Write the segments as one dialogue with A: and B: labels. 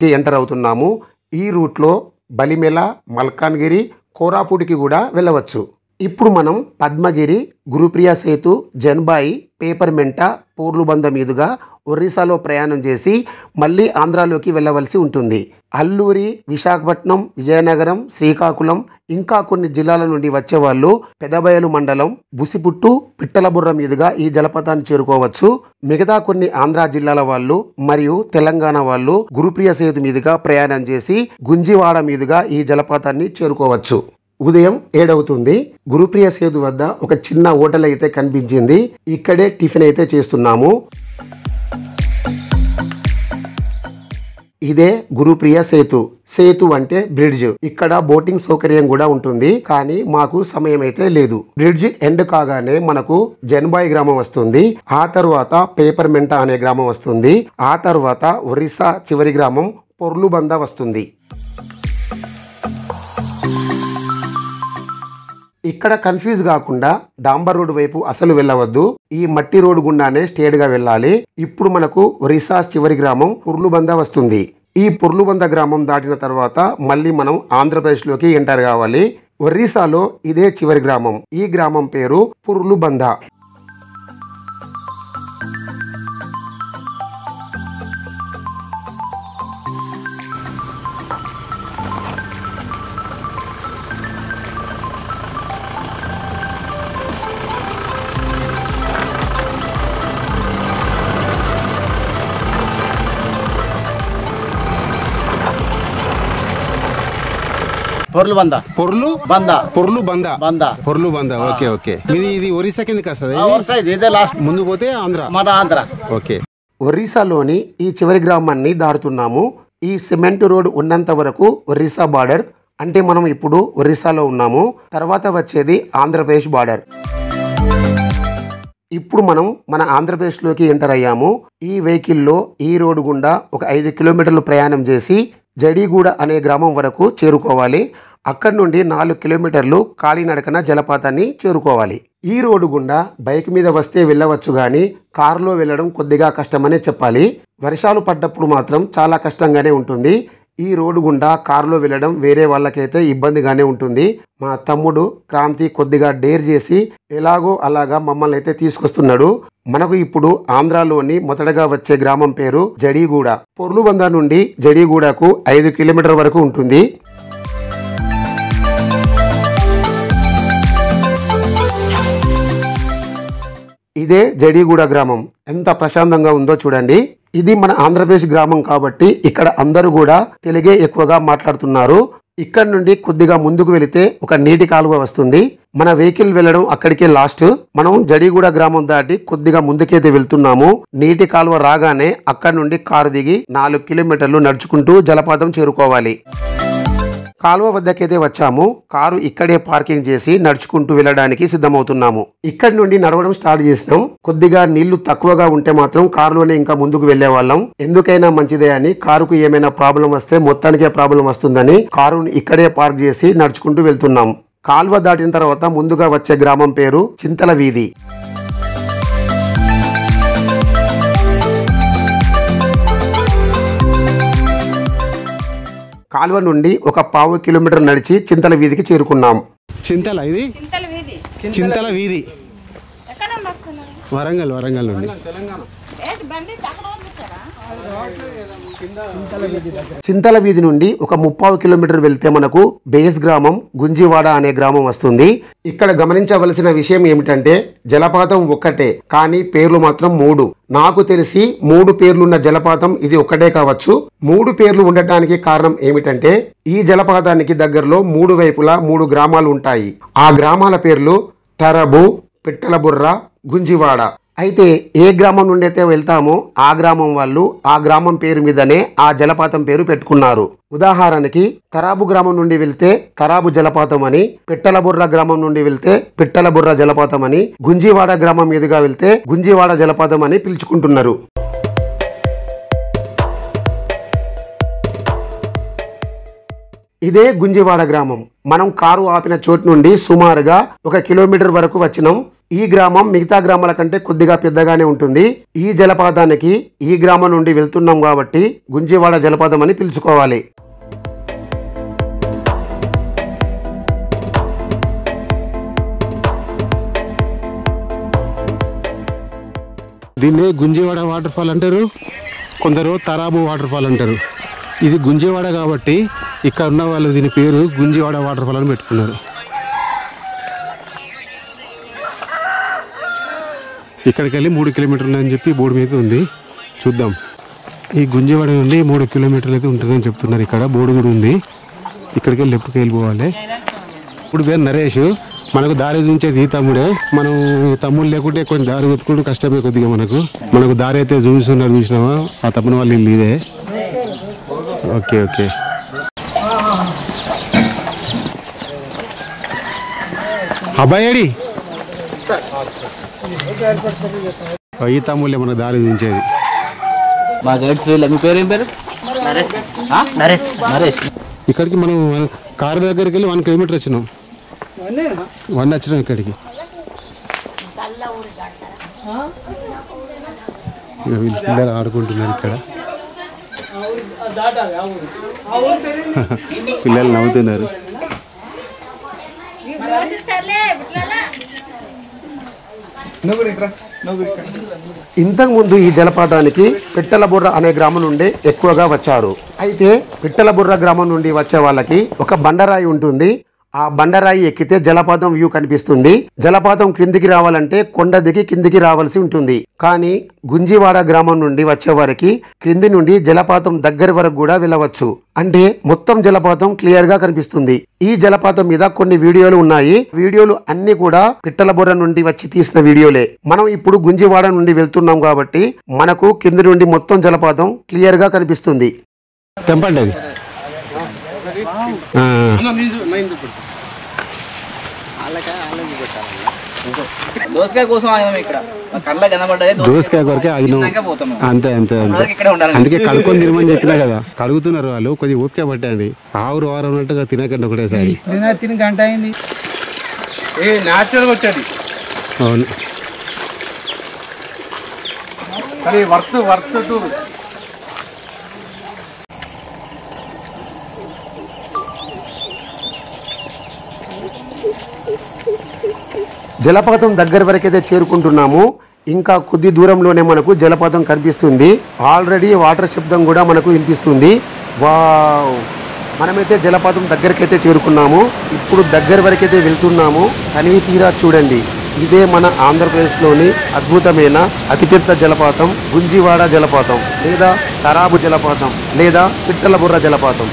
A: Enter అవుతున్నాము. ఈ రూట్లో బలిమెల, మల్కాన్గిరి, కోరాపుట్కి కూడా వెళ్ళవచ్చు. ఇప్పుడు మనం పద్మగిరి, గురుప్రియ సేతు, జన్బాయి, పేపర్మెంట, పోర్లుబంద మీదుగా ఒరిస్సాలో ప్రయాణం చేసి మళ్ళీ ఆంధ్రాలోకి వెళ్ళవలసి ఉంటుంది. అల్లూరి, విశాఖపట్నం, విజయనగరం, శ్రీకాకుళం ఇంకా కొన్ని జిల్లాల నుండి వచ్చేవాళ్ళు పెదబయలు మండలం, బుసిపుట్టు, పిట్టలబుర్ర మీదుగా ఈ జలపాతాన్ని చేరుకోవచ్చు. మిగతా కొన్ని ఆంధ్ర జిల్లాల వాళ్ళు మరియు తెలంగాణ వాళ్ళు గురుప్రియ సేతు మీదుగా ప్రయాణం చేసి గుంజివాడ మీదుగా ఈ జలపాతాన్ని చేరుకోవచ్చు. ఉదయం 7 అవుతుంది. గురుప్రియ సేతు వద్ద ఒక చిన్న హోటల్ అయితే కనిపించింది. ఇక్కడే టిఫిన్ అయితే చేస్తున్నాము. ఇదే గురుప్రియ సేతు. సేతు అంటే బ్రిడ్జ్. ఇక్కడ బోటింగ్ సౌకర్యం కూడా ఉంటుంది. కానీ మాకు సమయం అయితే లేదు. బ్రిడ్జ్ ఎండ్ కాగానే మనకు జన్బాయి గ్రామం వస్తుంది. ఆ తర్వాత పేపర్మెంట అనే గ్రామం వస్తుంది. ఆ తర్వాత ఒరిస్సా చివరి గ్రామం పొర్లుబంద వస్తుంది. ఇక్కడ కన్ఫ్యూజ్ కాకుండా డాంబర్ రోడ్ వైపు అసలు వెళ్ళవద్దు. ఈ మట్టి రోడ్డు గుండానే స్ట్రేట్ గా వెళ్ళాలి. ఇప్పుడు మనకు ఒరిస్సా చివరి గ్రామం పొర్లుబంద వస్తుంది. ఈ పొర్లుబంద గ్రామం దాటిన తర్వాత మళ్ళీ మనం ఆంధ్రప్రదేశ్ లోకి ఎంటర్ కావాలి. ఒరిస్సాలో ఇదే చివరి గ్రామం. ఈ గ్రామం పేరు పొర్లుబంద.
B: పొర్లుబంద. Okay okay. ఇది ఒరిస్సా కిందకి వస్తుంది. ముందు పోతే ఆంధ్ర. ఓకే.
A: ఒరిస్సాలోని ఈ చివరి గ్రామాన్ని దాటుతున్నాము. ఈ సిమెంట్ రోడ్ ఉన్నంత వరకు ఒరిస్సా బార్డర్. అంటే మనం ఇప్పుడు ఒరిస్సాలో ఉన్నాము. తర్వాత వచ్చేది ఆంధ్రప్రదేశ్ బార్డర్. ఇప్పుడు మనం మన ఆంధ్రప్రదేశ్లోకి ఎంటర్ అయ్యాము. ఈ వెహికల్లో ఈ రోడ్డు గుండా ఒక 5 కిలోమీటర్లు ప్రయాణం చేసి జడిగూడ అనే గ్రామం వరకు చేరుకోవాలి. అక్కడి నుండి 4 కిలోమీటర్లు కాలినడకన జలపాతాన్ని చేరుకోవాలి. ఈ రోడ్డు గుండా బైక్ మీద వస్తే వెళ్ళవచ్చు, కానీ కారులో వెళ్ళడం కొద్దిగా కష్టమనే చెప్పాలి. వర్షాలు పడ్డప్పుడు మాత్రం చాలా కష్టంగానే ఉంటుంది. ఈ రోడ్డు గుండా కారులో వెళ్ళడం వేరే వాళ్ళకైతే ఇబ్బందిగానే ఉంటుంది. మా తమ్ముడు క్రాంతి కొద్దిగా డేర్ చేసి ఎలాగో అలాగా మమ్మల్ని అయితే తీసుకొస్తున్నాడు. మనకు ఇప్పుడు ఆంధ్రాలోని మొదటగా వచ్చే గ్రామం పేరు జడిగూడ. పొర్లుబంద నుండి జడిగూడకు 5 కిలోమీటర్ వరకు ఉంటుంది. ఇదే జడిగూడ గ్రామం. ఎంత ప్రశాంతంగా ఉందో చూడండి. ఇది మన ఆంధ్రప్రదేశ్ గ్రామం కాబట్టి ఇక్కడ అందరూ కూడా తెలుగే ఎక్కువగా మాట్లాడుతున్నారు. ఇక్కడ నుండి కొద్దిగా ముందుకు వెళితే ఒక నీటి కాలువ వస్తుంది. మన వెహికల్ వెళ్ళడం అక్కడికే లాస్ట్. మనం జడిగూడ గ్రామం దాటి కొద్దిగా ముందుకైతే వెళ్తున్నాము. నీటి కాలువ రాగానే అక్కడ నుండి కారు దిగి 4 కిలోమీటర్లు నడుచుకుంటూ జలపాతం చేరుకోవాలి. కాలువ వద్దకైతే వచ్చాము. కారు ఇక్కడే పార్కింగ్ చేసి నడుచుకుంటూ వెళ్ళడానికి సిద్ధమవుతున్నాము. ఇక్కడి నుండి నడవడం స్టార్ట్ చేసినాం. కొద్దిగా నీళ్లు తక్కువగా ఉంటే మాత్రం కారులోనే ఇంకా ముందుకు వెళ్లే వాళ్ళం. ఎందుకైనా మంచిదే అని, కారుకు ఏమైనా ప్రాబ్లం వస్తే మొత్తానికే ప్రాబ్లం వస్తుందని కారుని ఇక్కడే పార్క్ చేసి నడుచుకుంటూ వెళ్తున్నాం. కాలువ దాటిన తర్వాత ముందుగా వచ్చే గ్రామం పేరు చింతల వీధి. కాలువ నుండి ఒక 1/2 కిలోమీటర్ నడిచి చింతల వీధికి చేరుకున్నాం.
B: చింతల వీధి వరంగల్ నుండి.
A: చింతల వీధి నుండి ఒక 30 కిలోమీటర్ వెళ్తే మనకు బేస్ గ్రామం గుంజివాడ అనే గ్రామం వస్తుంది. ఇక్కడ గమనించవలసిన విషయం ఏమిటంటే జలపాతం ఒక్కటే, కానీ పేర్లు మాత్రం 3. నాకు తెలిసి 3 పేర్లున్న జలపాతం ఇది ఒక్కటే కావచ్చు. 3 పేర్లు ఉండటానికి కారణం ఏమిటంటే ఈ జలపాతానికి దగ్గరలో 3 వైపులా 3 గ్రామాలు ఉంటాయి. ఆ గ్రామాల పేర్లు తరబు, పిట్టలబుర్ర, గుంజివాడ. అయితే ఏ గ్రామం నుండి అయితే వెళ్తామో ఆ గ్రామం వాళ్ళు ఆ గ్రామం పేరు మీదనే ఆ జలపాతం పేరు పెట్టుకున్నారు. ఉదాహరణకి తరాబు గ్రామం నుండి వెళ్తే తరాబు జలపాతం అని, పిట్టలబుర్ర గ్రామం నుండి వెళ్తే పిట్టలబుర్ర జలపాతం అని, గుంజివాడ గ్రామం మీదుగా వెళ్తే గుంజివాడ జలపాతం అని పిలుచుకుంటున్నారు. ఇదే గుంజివాడ గ్రామం. మనం కారు ఆపిన చోటు నుండి సుమారుగా 1 కిలోమీటర్ వరకు వచ్చినాం. ఈ గ్రామం మిగతా గ్రామాల కంటే కొద్దిగా పెద్దగానే ఉంటుంది. ఈ జలపాతానికి ఈ గ్రామం నుండి వెళ్తున్నాం కాబట్టి గుంజివాడ జలపాతం అని పిలుచుకోవాలి.
B: దీన్ని గుంజివాడ వాటర్ ఫాల్ అంటారు, కొందరు తరాబు వాటర్ ఫాల్ అంటారు. ఇది గుంజివాడ కాబట్టి ఇక్కడ ఉన్న వాళ్ళు దీని పేరు గుంజివాడ వాటర్ ఫాల్ అని పెట్టుకున్నారు. ఇక్కడికి వెళ్ళి 3 కిలోమీటర్లు అని చెప్పి బోర్డు మీద ఉంది, చూద్దాం. ఈ గుంజివాడ నుండి 3 కిలోమీటర్లు అయితే ఉంటుందని చెప్తున్నారు. ఇక్కడ బోర్డు కూడా ఉంది. ఇక్కడికి వెళ్ళి లెఫ్ట్కి వెళ్ళిపోవాలి. ఇప్పుడు పేరు నరేష్, మనకు దారి చూపించేది ఈ తమ్ముడే. మనం తమ్ముడు లేకుంటే కొంచెం దారి వెతుకుంటూ కష్టమే కొద్దిగా. మనకు దారి అయితే చూపిస్తున్నారు, చూసినామా ఆ తమ్ముని వాళ్ళు ఇల్లు ఇదే. Okay okay. అబ్బాయి ఈ తమ్ముళ్ళే మనకు దారి చూపించేది.
C: మా గైడ్స్ మీ పేరు ఏం పేరు? నరేష్. నరేష్.
B: ఇక్కడికి మనం కారు దగ్గరికి వెళ్ళి 1 కిలోమీటర్ వచ్చినాం. 1 వచ్చినాం ఇక్కడికి. పిల్లలు ఆడుకుంటున్నారు ఇక్కడ. పిల్లలు నవ్వుతున్నారు.
A: ఇంతకుముందు ఈ జలపాతానికి పిట్టలబుర్ర అనే గ్రామం నుండి ఎక్కువగా వచ్చారు. అయితే పిట్టలబుర్ర గ్రామం నుండి వచ్చే వాళ్ళకి ఒక బండరాయి ఉంటుంది. ఆ బండరాయి ఎక్కితే జలపాతం వ్యూ కనిపిస్తుంది. జలపాతం కిందికి రావాలంటే కొండ దిగి కిందికి రావాల్సి ఉంటుంది. కానీ గుంజివాడ గ్రామం నుండి వచ్చే వారికి క్రింది నుండి జలపాతం దగ్గర వరకు కూడా వెళ్ళవచ్చు. అంటే మొత్తం జలపాతం క్లియర్ గా కనిపిస్తుంది. ఈ జలపాతం మీద కొన్ని వీడియోలు ఉన్నాయి. వీడియోలు అన్ని కూడా పిట్టలబుర్ర నుండి వచ్చి తీసిన వీడియోలే. మనం ఇప్పుడు గుంజివాడ నుండి వెళ్తున్నాం కాబట్టి మనకు కింది నుండి మొత్తం జలపాతం క్లియర్ గా కనిపిస్తుంది.
B: తెంపండి అది.
C: దోసకాయ కోసం ఇక్కడ కళ్ళ కనబడ్డాయి.
B: దోసకాయ కొరకే అది అంతే అంతే అంతే. అందుకే కడుక్కొని తినమని చెప్పినా కదా. కడుగుతున్నారు వాళ్ళు, కొద్దిగా ఓపిక పట్టండి. ఆవురు వారం అన్నట్టుగా తినకండి ఒకటేసారి.
C: తిని గంట అయింది. వచ్చాడు.
B: అవును.
A: జలపాతం దగ్గర వరకైతే చేరుకుంటున్నాము. ఇంకా కొద్ది దూరంలోనే మనకు జలపాతం కనిపిస్తుంది. ఆల్రెడీ వాటర్ శబ్దం కూడా మనకు వినిపిస్తుంది. వావ్, మనమైతే జలపాతం దగ్గరకైతే చేరుకున్నాము. ఇప్పుడు దగ్గర వరకైతే వెళ్తున్నాము. తనివి తీరా చూడండి. ఇదే మన ఆంధ్రప్రదేశ్లోని అద్భుతమైన అతిపెద్ద జలపాతం గుంజివాడ జలపాతం, లేదా తరాబు జలపాతం, లేదా పిట్టలబుర్ర జలపాతం.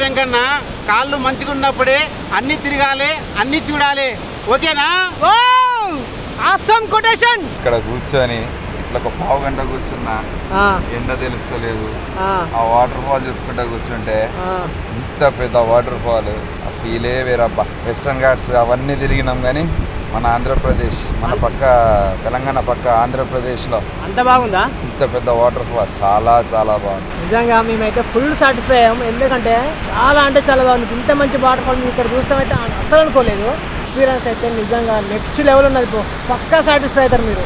D: వెంకన్న కాళ్ళు మంచిగా ఉన్నప్పుడే అన్ని తిరగాలి అన్ని చూడాలి ఓకేనా
E: ఆసమ్ కొటేషన్
F: ఇక్కడ కూర్చొని ఇట్లా ఒక పావు గంట కూర్చున్నా ఎండ తెలుస్తలేదు ఆ వాటర్ ఫాల్ చూసుకుంటా కూర్చుంటే ఇంత పెద్ద వాటర్ ఫాల్ ఆ ఫీలే వేరబ్బా వెస్టర్న్ ఘాట్స్ అవన్నీ తిరిగినాం కానీ మన ఆంధ్రప్రదేశ్ మన పక్క తెలంగాణ పక్క ఆంధ్రప్రదేశ్లో
E: అంత బాగుందా
F: ఇంత పెద్ద వాటర్ ఫాల్ చాలా చాలా బాగుంది
E: నిజంగా మేమైతే ఫుల్ సాటిస్ఫై అయ్యాం ఎందుకంటే చాలా అంటే చాలా బాగుంది ఇంత మంచి వాటర్ ఫాల్ ఇక్కడ చూస్తామైతే అసలు అనుకోలేదు ఎక్స్పీరియన్స్ అయితే నిజంగా నెక్స్ట్ లెవెల్ ఉన్నది పక్కా సాటిస్ఫై అవుతారు మీరు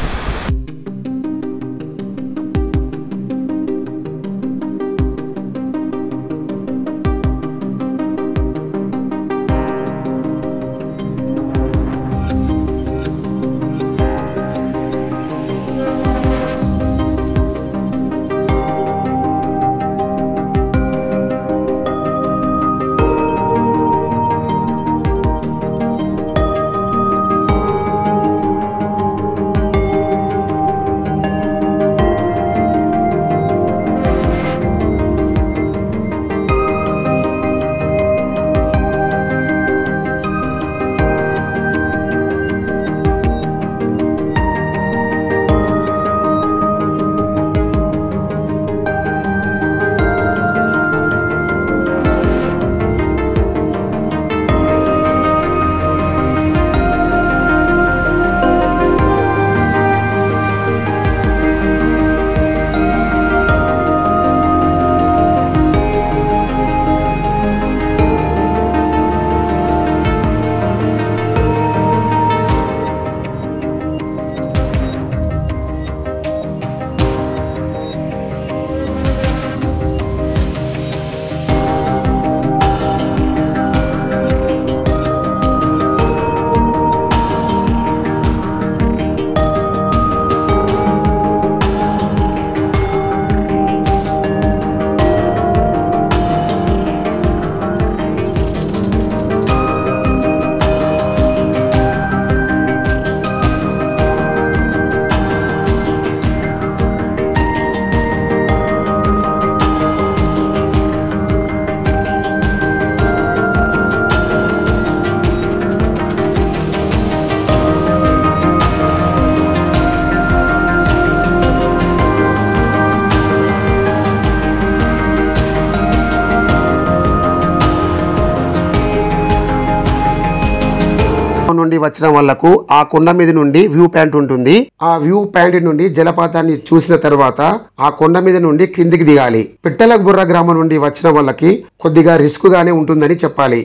A: నుండి వచ్చిన వాళ్లకు ఆ కొండ మీద నుండి వ్యూ పాయింట్ ఉంటుంది. ఆ వ్యూ పాయింట్ నుండి జలపాతాన్ని చూసిన తర్వాత ఆ కొండ మీద నుండి కిందికి దిగాలి. పిట్టలబుర్ర గ్రామం నుండి వచ్చిన వాళ్ళకి కొద్దిగా రిస్క్ గానే ఉంటుందని చెప్పాలి.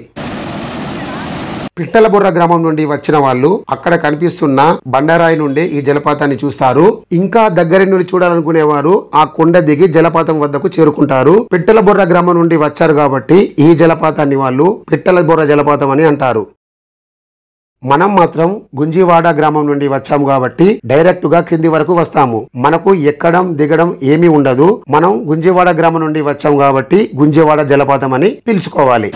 A: పిట్టలబుర్ర గ్రామం నుండి వచ్చిన వాళ్ళు అక్కడ కనిపిస్తున్న బండరాయి నుండి ఈ జలపాతాన్ని చూస్తారు. ఇంకా దగ్గర నుండి చూడాలనుకునేవారు ఆ కొండ దిగి జలపాతం వద్దకు చేరుకుంటారు. పిట్టలబుర్ర గ్రామం నుండి వచ్చారు కాబట్టి ఈ జలపాతాన్ని వాళ్ళు పిట్టలబుర్ర జలపాతం అని అంటారు. మనం మాత్రం గుంజివాడ గ్రామం నుండి వచ్చాము కాబట్టి డైరెక్ట్ గా కింది వరకు వస్తాము. మనకు ఎక్కడం దిగడం ఏమీ ఉండదు. మనం గుంజివాడ గ్రామం నుండి వచ్చాము కాబట్టి గుంజివాడ జలపాతం అని పిలుచుకోవాలి.